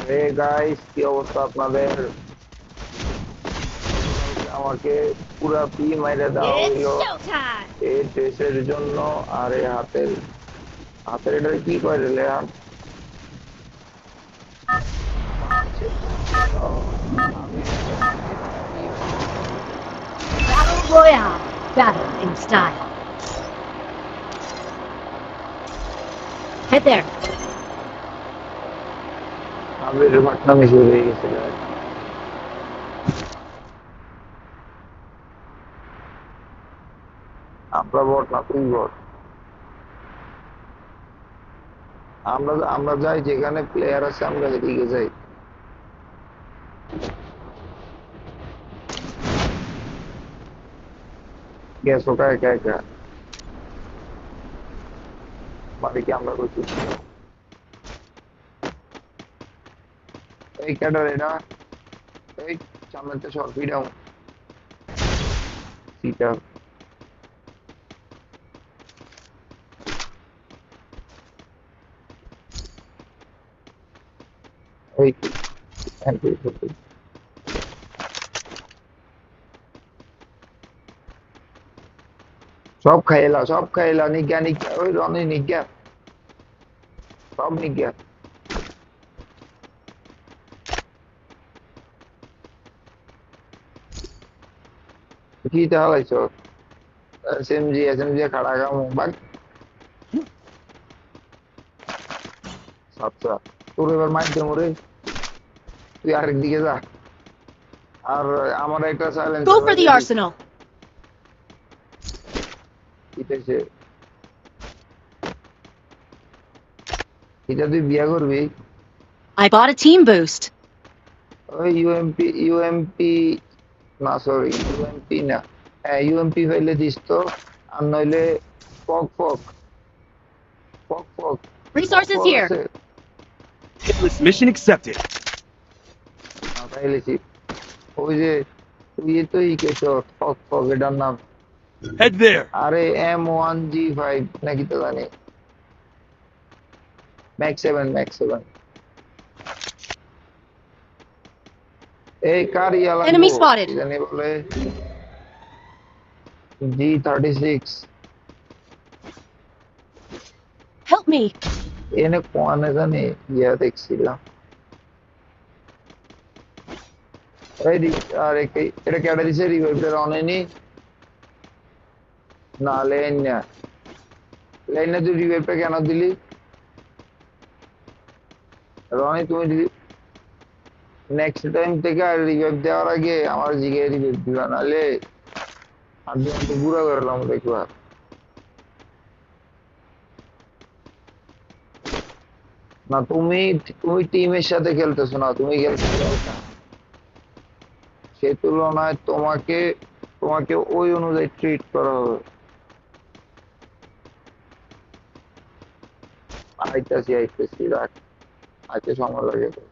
Hey guys, কি অবস্থা আপনাদের? আমাকে পুরা পি মাইরে দেওয়া It's হইলো showtime! এই ড্রেসের জন্য। আর এই হাতের হাতের এটা কি করে লেয়ার মারছে। আমি Battle Royale. Battle in style. Head there. আবির পাটনামি শুরু হয়ে গেছে guys। আমরা বট না, তুই বট। আমরা আমরা যাই যেখানে প্লেয়ার আছে, আমরা এদিকে যাই। গ্যাস ওটা একা একা মানে কি আমরা করছি? এই ক্যাডার এটা, এই সামনে সর ফিডাও সিটা। ওই সব খাইলা, সব খাইলা, নিজ্ঞা নিজ্ঞা, ওই রনি নিজ্ঞা, সব নিজ্ঞা। কি তাহলাইছো? এসএমজি এসএমজি খাড়া কামু বাক। আচ্ছা, তোর এবার মাইর দেবো রে, তুই আরেক দিকে যা। আর আমার একটা সাইলেন্সার Go for বাইরে the দিস। arsenal. ইতেছে, এটা তুই বিয়া করবি? I bought a team boost. ওই ইউএমপি ইউএমপি না, সরি ইউএমপি না, হ্যাঁ ইউএমপি ফাইলে দিস তো। আর নইলে ফক ফক ফক ফক ফক Resources ফক here. আছে। Hitless mission accepted. না তাইলে ওই যে তুই তো ই কেছ, ফক ফক এটার নাম। Head there. আরে M1G5 নাকি তো জানি, ম্যাক্স 7 ম্যাক্স 7। এই কার ইয়া লাগবো Enemy spotted. কি জানি বলে, G36। Help me. এনে কোয়ানে জানি ইয়া দেখছিলাম। এই আরে এটা কেটে দিছে রিভাইভটা অনেনি। না লেন না, লেন না, তুই রিভাইভটা কেন দিলি? রনি তুমি নেক্সট টাইম থেকে আর রিভাইভ দেওয়ার আগে আমার জিগে রিভাইভ দিবা, নাহলে আর দিন গুড়া করলাম দেখবা। না তুমি তুমি টিমের সাথে খেলতেছো না, তুমি খেলতেছো না। সেই তুলনায় তোমাকে তোমাকে ওই অনুযায়ী ট্রিট করা হবে। আইতাছি আইতাছি, রাখ, আইতে সময় লাগে তো।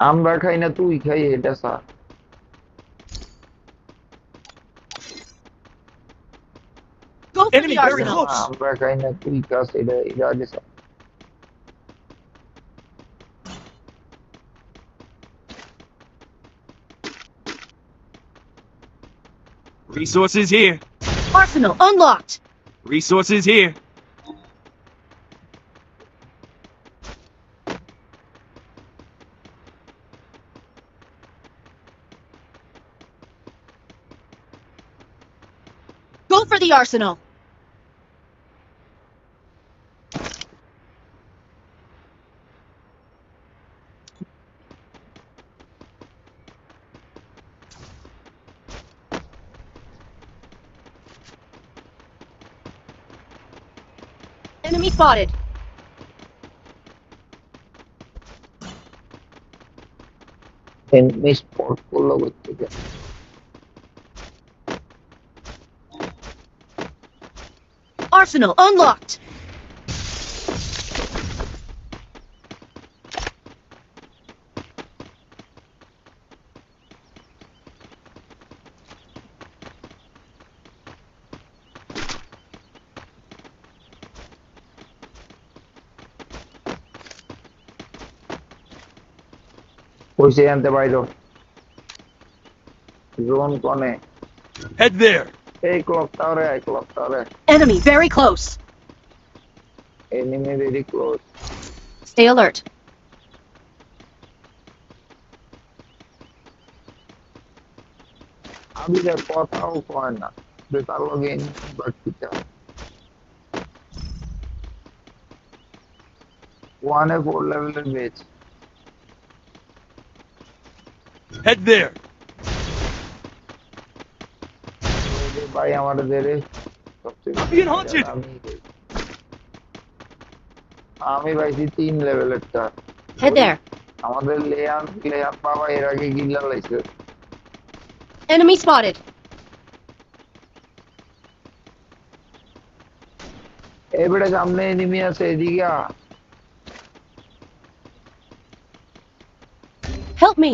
আমরা খাই না, তুই খাই, এটা সা। Go for the Enemy very এটা arsenal. না, close. আমরা খাই না, তুই খাস, এটা এটা আগে সা। Resources here. Arsenal unlocked. Resources here. Go for the arsenal. Enemy spotted. Miss spot করলো থেকে। Arsenal unlocked. কইছে আনতে বাইরো জোন কোনে Head there. এই ক্লক টাওয়ারে Enemy very close. Enemy very close Stay alert. আমি যে কথাও কয় না বেতার লগে বাকিটা ওয়ানে 4 লেভেলের বেচ Head there. ভাই আমার দেরে সবচেয়ে I'm being hunted. আমি পাইছি 3 লেভেলেরটা Head there. আমাদের লেয়ান বাবা এর আগে গিল্লা লাইছে Enemy spotted. এই বেটা সামনে এনিমি আছে এদিকে আ। Help me.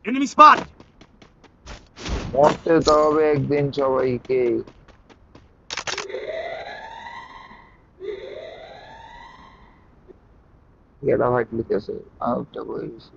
Enemy spotted. মরতে তো হবে একদিন সবাইকে এটা ফাইট লিখেছে আউটটা বই গেছি